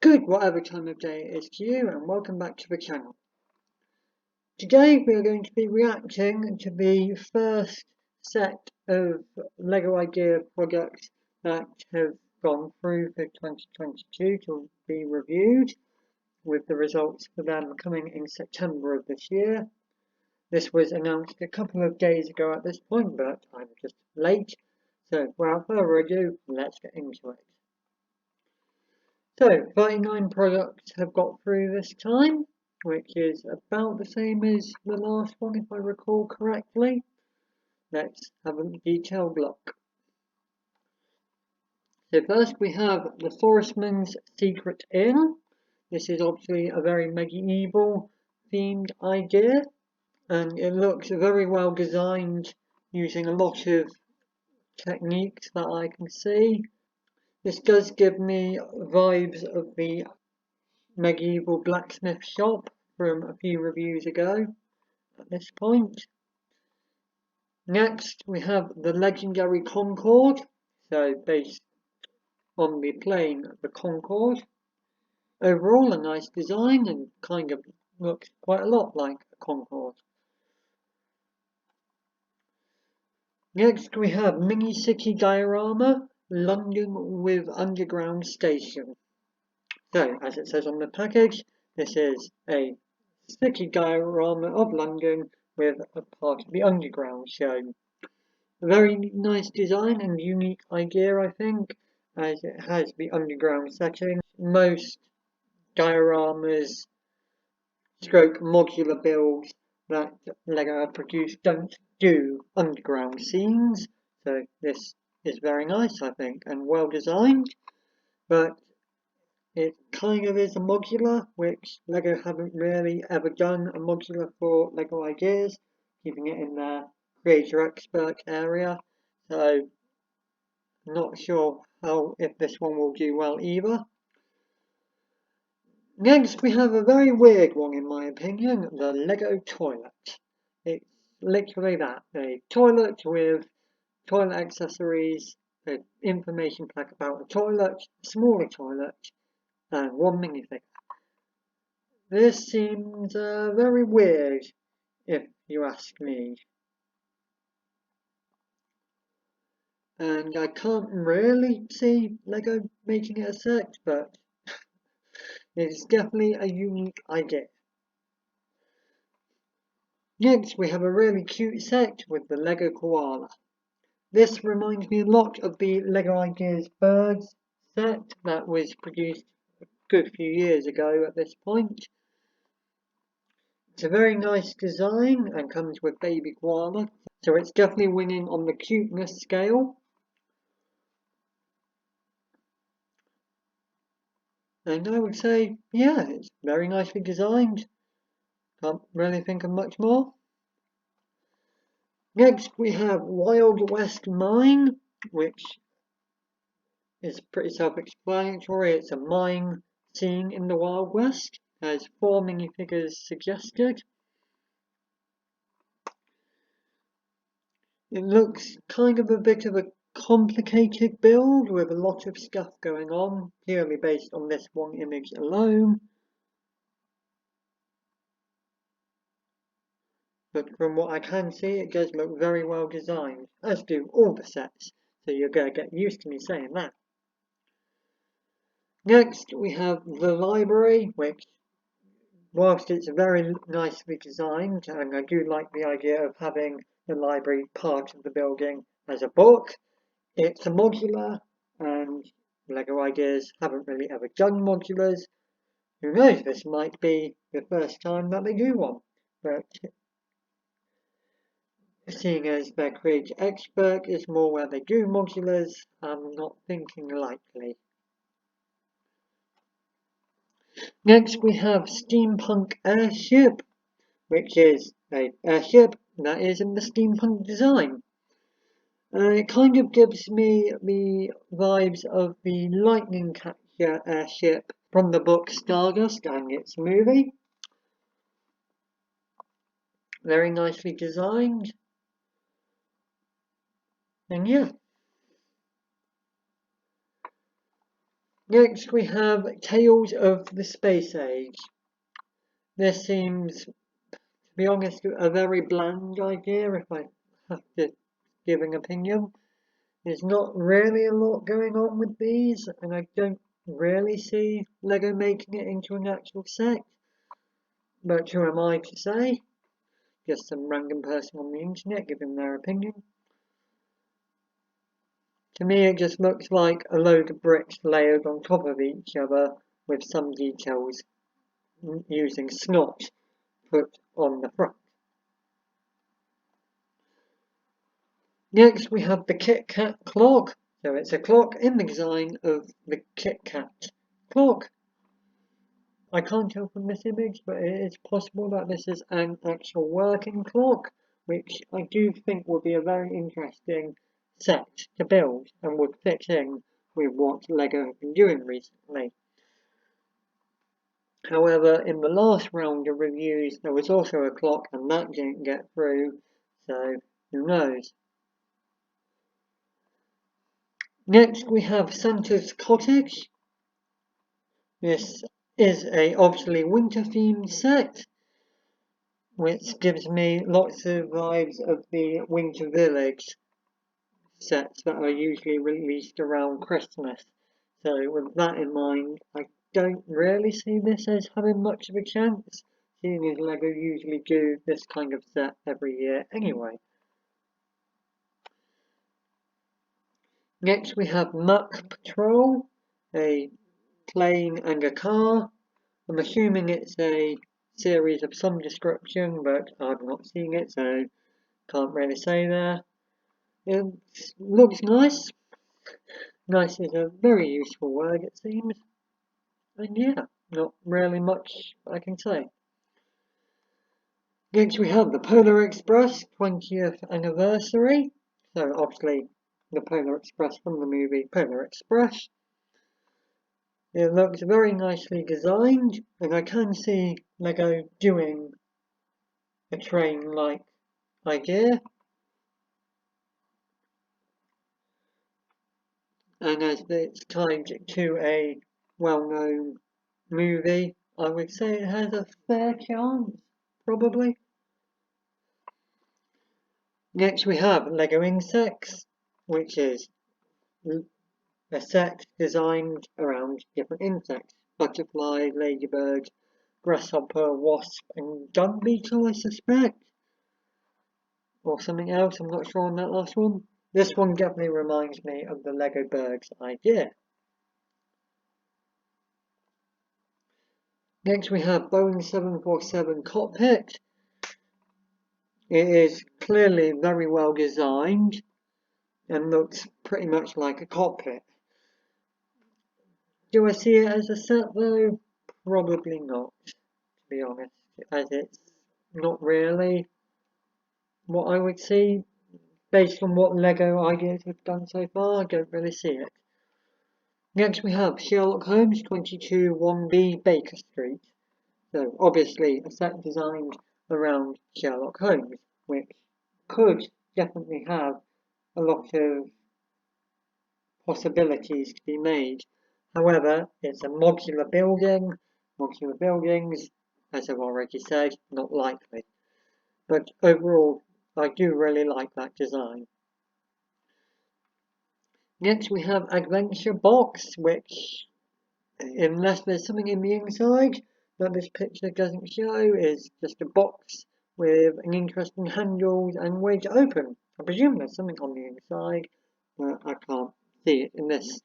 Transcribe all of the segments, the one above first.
Good whatever time of day it is to you, and welcome back to the channel. Today we are going to be reacting to the first set of LEGO Idea projects that have gone through for 2022 to be reviewed, with the results for them coming in September of this year. This was announced a couple of days ago at this point, but I'm just late, so without further ado, let's get into it. So 39 products have got through this time, which is about the same as the last one if I recall correctly. Let's have a detailed look. So first we have the Forestman's Secret Inn. This is obviously a very medieval themed idea, and it looks very well designed using a lot of techniques that I can see. This does give me vibes of the medieval blacksmith shop from a few reviews ago at this point. Next we have the legendary Concord, so based on the plane the Concord. Overall a nice design and kind of looks quite a lot like a Concord. Next we have Mini City Diorama, London with Underground Station. So, as it says on the package, this is a city diorama of London with a part of the underground shown. A very nice design and unique idea, I think, as it has the underground setting. Most dioramas stroke modular builds that LEGO have produced don't do underground scenes, so this is very nice, I think, and well designed, but it kind of is a modular, which LEGO haven't really ever done a modular for LEGO Ideas, keeping it in their Creator Expert area, so not sure if this one will do well either. Next we have a very weird one in my opinion, the LEGO toilet. It's literally that, a toilet with toilet accessories, an information plaque about the toilet, a smaller toilet, and one minifigure. This seems very weird, if you ask me. And I can't really see LEGO making it a set, but it's definitely a unique idea. Next we have a really cute set with the LEGO Koala. This reminds me a lot of the LEGO Ideas Birds set that was produced a good few years ago at this point. It's a very nice design and comes with baby koala, so it's definitely winning on the cuteness scale. And I would say, yeah, it's very nicely designed. Can't really think of much more. Next we have Wild West Mine, which is pretty self-explanatory. It's a mine scene in the Wild West, as 4 minifigures suggested. It looks kind of a bit of a complicated build with a lot of stuff going on, purely based on this one image alone. But from what I can see, it does look very well designed, as do all the sets, so you're going to get used to me saying that. Next we have the library, which, whilst it's very nicely designed, and I do like the idea of having the library part of the building as a book, it's a modular, and LEGO Ideas haven't really ever done modulars. Who knows, this might be the first time that they do one, but seeing as their Creator Expert is more where they do modulars, I'm not thinking likely. Next we have Steampunk Airship, which is an airship that is in the steampunk design. It kind of gives me the vibes of the Lightning Catcher airship from the book Stardust and its movie. Very nicely designed. And yeah. Next we have Tales of the Space Age. This seems, to be honest, a very bland idea if I have to give an opinion. There's not really a lot going on with these, and I don't really see Lego making it into an actual set. But who am I to say? Just some random person on the internet giving their opinion. To me it just looks like a load of bricks layered on top of each other with some details using snot put on the front. Next we have the Kit Kat clock. So it's a clock in the design of the Kit Kat clock. I can't tell from this image, but it is possible that this is an actual working clock, which I do think would be a very interesting set to build and would fit in with what Lego have been doing recently. However, in the last round of reviews there was also a clock and that didn't get through, so who knows. Next we have Santa's Cottage. This is a obviously winter themed set, which gives me lots of vibes of the Winter Village sets that are usually released around Christmas. So with that in mind, I don't really see this as having much of a chance, seeing as Lego usually do this kind of set every year anyway. Next we have Muck Patrol, a plane and a car. I'm assuming it's a series of some description, but I've not seen it, so can't really say there. It looks nice. Nice is a very useful word, it seems. And yeah, not really much I can say. Next we have the Polar Express 20th anniversary. So obviously the Polar Express from the movie Polar Express. It looks very nicely designed, and I can see Lego doing a train-like idea. And as it's tied to a well-known movie, I would say it has a fair chance, probably. Next we have Lego Insects, which is a set designed around different insects. Butterfly, ladybird, grasshopper, wasp and dung beetle, I suspect. Or something else, I'm not sure on that last one. This one definitely reminds me of the Lego Birds idea. Next we have Boeing 747 Cockpit. It is clearly very well designed and looks pretty much like a cockpit. Do I see it as a set though? Probably not, to be honest, as it's not really what I would see based on what Lego ideas have done so far. I don't really see it. Next we have Sherlock Holmes 22 1B Baker Street. So obviously a set designed around Sherlock Holmes, which could definitely have a lot of possibilities to be made. However, it's a modular building. Modular buildings, as I've already said, not likely. But overall, I do really like that design. Next we have Adventure Box, which, unless there's something in the inside that this picture doesn't show, is just a box with an interesting handles and way to open. I presume there's something on the inside, but I can't see it in this.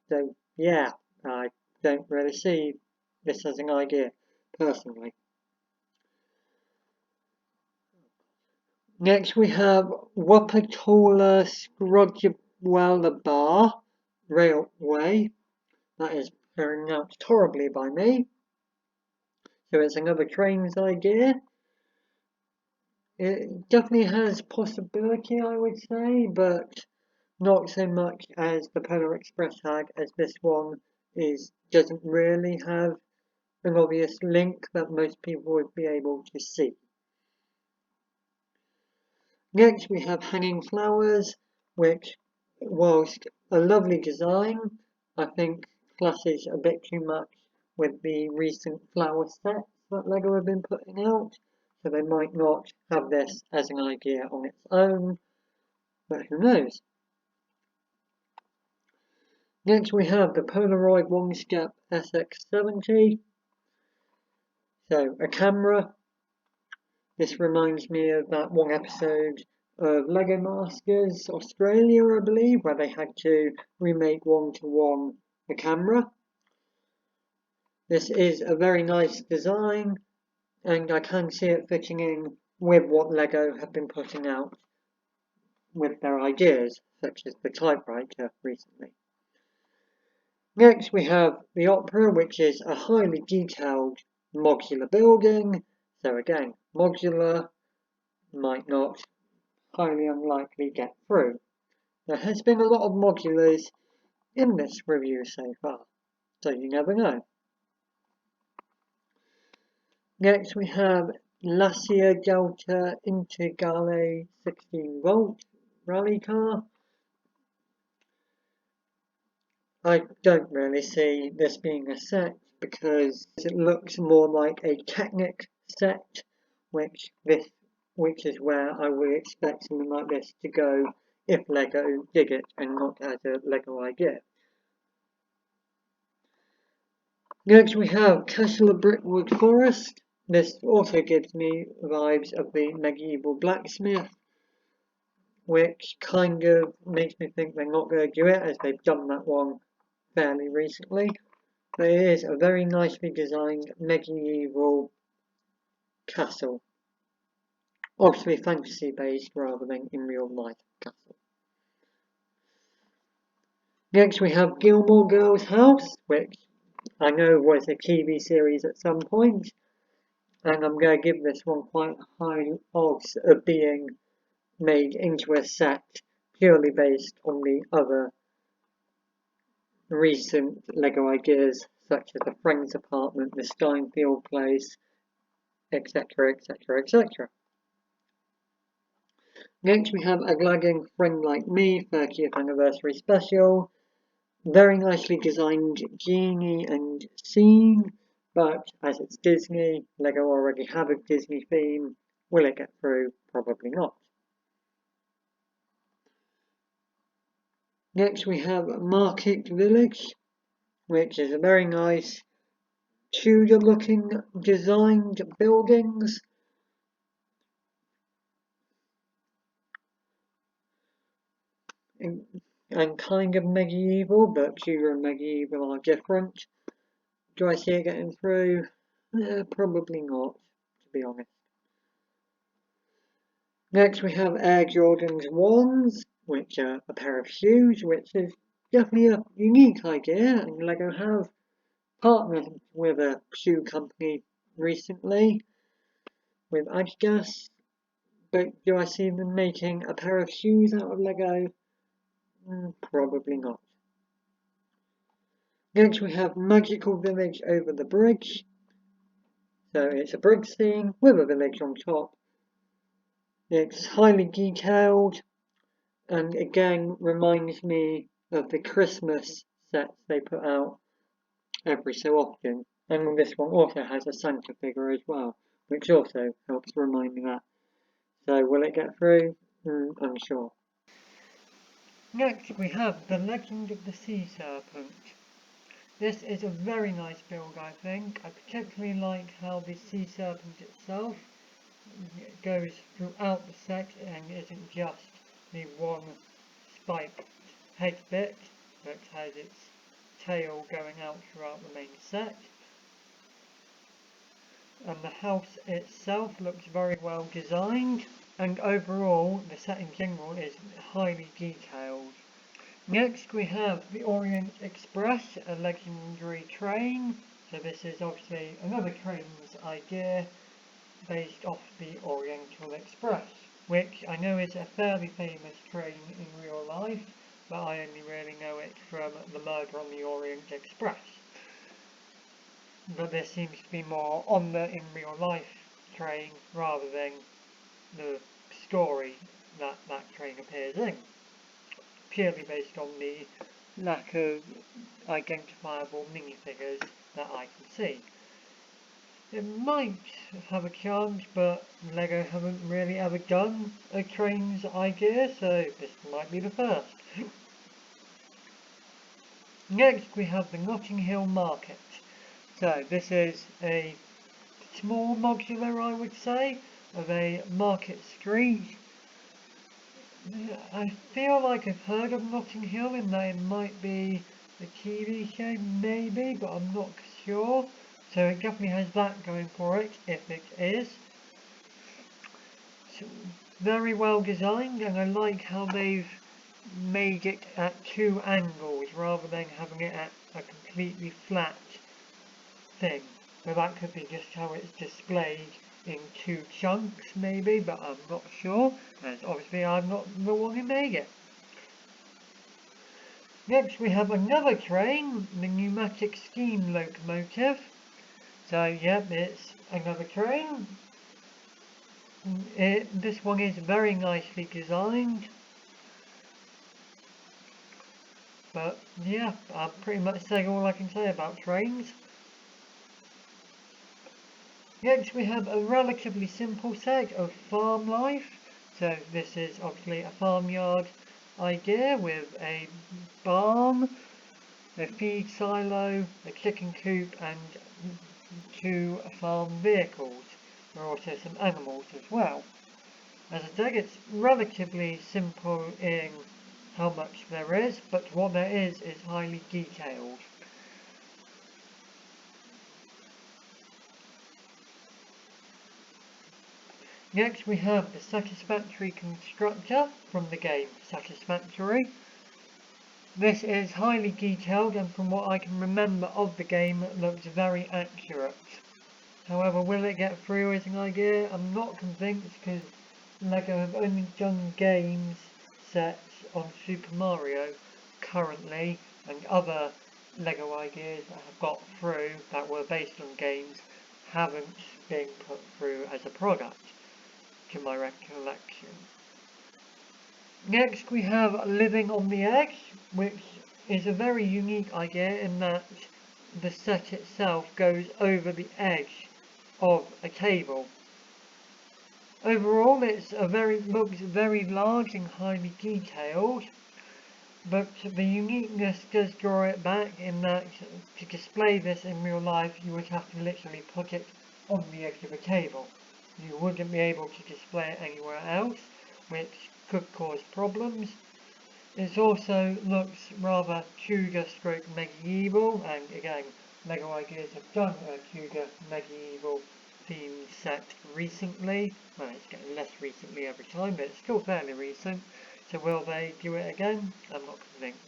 So yeah, I don't really see this as an idea, personally. Next we have Wapatola Scrogwella Bar Railway. That is pronounced horribly by me. So it's another trains idea. It definitely has possibility, I would say, but not so much as the Polar Express had, as this one doesn't really have an obvious link that most people would be able to see. Next we have Hanging Flowers, which, whilst a lovely design, I think clashes a bit too much with the recent flower sets that LEGO have been putting out, so they might not have this as an idea on its own, but who knows. Next we have the Polaroid One-Step SX70. So a camera. This reminds me of that one episode of LEGO Masters Australia, I believe, where they had to remake one-to-one the camera. This is a very nice design, and I can see it fitting in with what LEGO have been putting out with their ideas, such as the typewriter recently. Next we have the Opera, which is a highly detailed modular building. So again, modular might not, highly unlikely get through. There has been a lot of modulars in this review so far, so you never know. Next we have Lucia Delta Integrale 16-volt rally car. I don't really see this being a set because it looks more like a Technic set, which is where I would expect something like this to go if LEGO did it and not as a LEGO idea. Next we have Castle of Brickwood Forest. This also gives me vibes of the medieval blacksmith, which kind of makes me think they're not going to do it as they've done that one fairly recently. But it is a very nicely designed medieval castle. Obviously fantasy based rather than in real life castle. Next we have Gilmore Girls House, which I know was a TV series at some point, and I'm going to give this one quite high odds of being made into a set purely based on the other recent LEGO ideas such as the Friends apartment, the Steinfield place, etc, etc, etc. Next we have A Lagging Friend Like Me 30th Anniversary Special. Very nicely designed genie and scene, but as it's Disney, LEGO already have a Disney theme. Will it get through? Probably not. Next we have Market Village, which is a very nice Tudor looking designed buildings. And kind of medieval, but Tudor and medieval are different. Do I see it getting through? Probably not, to be honest. Next we have Air Jordan's Wands, which are a pair of shoes, which is definitely a unique idea, and LEGO have partnered with a shoe company recently, with Adidas, but do I see them making a pair of shoes out of LEGO? Probably not. Next we have Magical Village Over the Bridge. So it's a bridge scene with a village on top. It's highly detailed and again reminds me of the Christmas sets they put out every so often. And this one also has a Santa figure as well, which also helps remind me that. So will it get through? Unsure. Next we have The Legend of the Sea Serpent. This is a very nice build, I think. I particularly like how the Sea Serpent itself goes throughout the set and isn't just the one spiked head bit, but has its tail going out throughout the main set. And the house itself looks very well designed, and overall the set in general is highly detailed. Next we have the Orient Express, a legendary train. So this is obviously another train's idea based off the Oriental Express, which I know is a fairly famous train in real life, but I only really know it from the Murder on the Orient Express. But this seems to be more on the in real life train rather than the story that that train appears in, purely based on the lack of identifiable minifigures that I can see. It might have a chance, but LEGO haven't really ever done a trains idea, so this might be the first. Next we have the Nottingham Market. So this is a small modular, I would say, of a market street. I feel like I've heard of Notting Hill and that it might be a TV show, maybe, but I'm not sure. So it definitely has that going for it, if it is. It's very well designed, and I like how they've made it at 2 angles rather than having it at a completely flat thing. But that could be just how it's displayed in 2 chunks maybe, but I'm not sure, as obviously I'm not the one who made it. Next we have another train, the Pneumatic steam locomotive. So yep, it's another train. This one is very nicely designed. But yeah, I've pretty much said all I can say about trains. Next we have a relatively simple set of farm life. So this is obviously a farmyard idea with a barn, a feed silo, a chicken coop and 2 farm vehicles. There are also some animals as well. As I said, it's relatively simple in how much there is, but what there is highly detailed. Next we have the Satisfactory Constructor from the game Satisfactory. This is highly detailed and from what I can remember of the game it looks very accurate. However, will it get through as an idea? I'm not convinced because LEGO have only done games sets on Super Mario currently, and other LEGO ideas that have got through that were based on games haven't been put through as a product, to my recollection. Next we have Living on the Edge, which is a very unique idea in that the set itself goes over the edge of a table. Overall looks very large and highly detailed, but the uniqueness does draw it back in that to display this in real life you would have to literally put it on the edge of a table. You wouldn't be able to display it anywhere else, which could cause problems. It also looks rather Tudor stroke medieval, and again, LEGO Ideas have done a Tudor medieval themed set recently. Well, it's getting less recently every time, but it's still fairly recent. So will they do it again? I'm not convinced.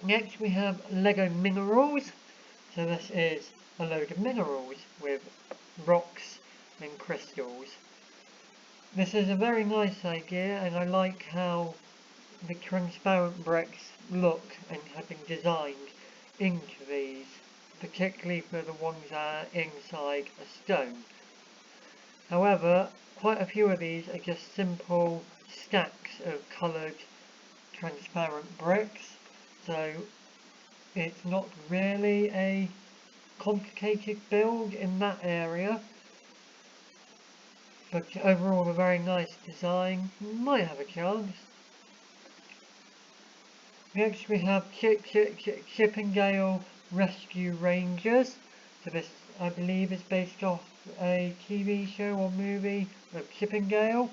Next we have LEGO Minerals. So this is a load of minerals with rocks and crystals. This is a very nice idea, and I like how the transparent bricks look and have been designed into these, particularly for the ones that are inside a stone. However, quite a few of these are just simple stacks of coloured transparent bricks, so it's not really a complicated build in that area. But overall a very nice design, might have a chance. Next we have Chippendale Rescue Rangers. So this I believe is based off a TV show or movie of Chippendale.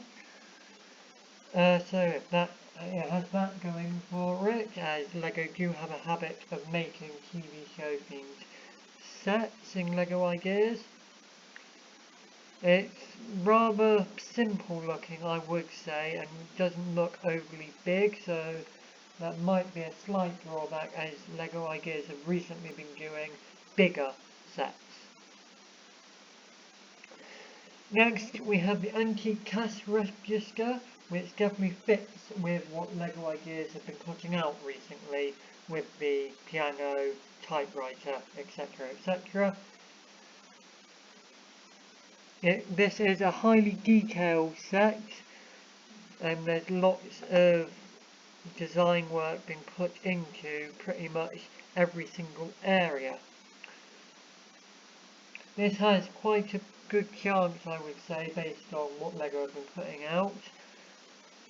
So that it has that going for it, as LEGO do have a habit of making TV show themed sets in LEGO Ideas. It's rather simple looking, I would say, and doesn't look overly big, so that might be a slight drawback, as LEGO Ideas have recently been doing bigger sets. Next we have the Antique Cash Register, which definitely fits with what LEGO Ideas have been putting out recently with the piano, typewriter, etc, etc. This is a highly detailed set, and there's lots of design work being put into pretty much every single area. This has quite a good chance, I would say, based on what LEGO have been putting out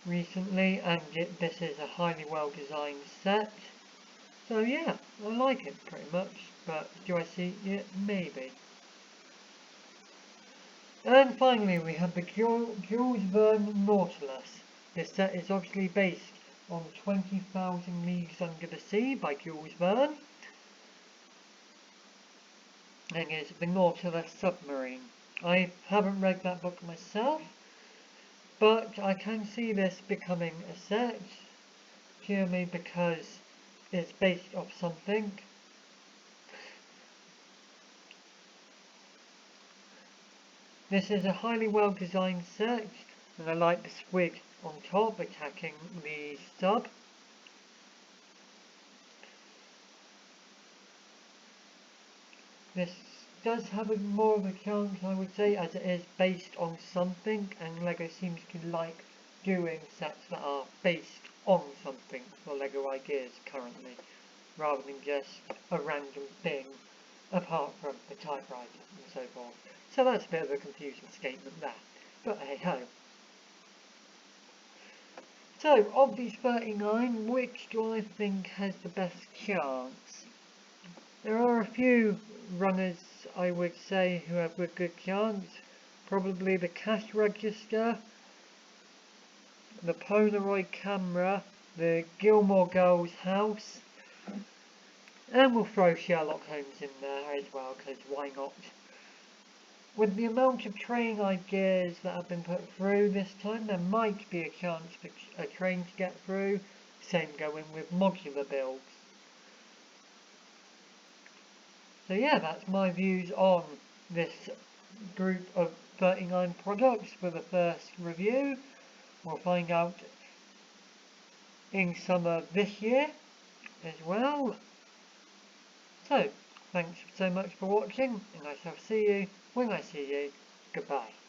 recently, and this is a highly well designed set. So yeah, I like it pretty much, but do I see it? Maybe. And finally we have the gillsburn Nautilus. This set is obviously based on 20,000 Leagues Under the Sea by Gilmore, and is the Nautilus submarine. I haven't read that book myself, but I can see this becoming a set, purely because it's based off something. This is a highly well designed set, and I like the squid on top attacking the sub. This does have more of a chance, I would say, as it is based on something, and LEGO seems to like doing sets that are based on something for LEGO ideas currently, rather than just a random thing apart from the typewriter and so forth. So that's a bit of a confusing statement there, but hey ho. So, of these 39, which do I think has the best chance? There are a few runners, I would say, who have a good chance. Probably the cash register, the Polaroid camera, the Gilmore Girls house, and we'll throw Sherlock Holmes in there as well, because why not? With the amount of train ideas that have been put through this time, there might be a chance for a train to get through. Same going with modular builds. So yeah, that's my views on this group of 39 products for the first review. We'll find out in summer this year as well. So, thanks so much for watching, and I shall see you when I see you. Goodbye.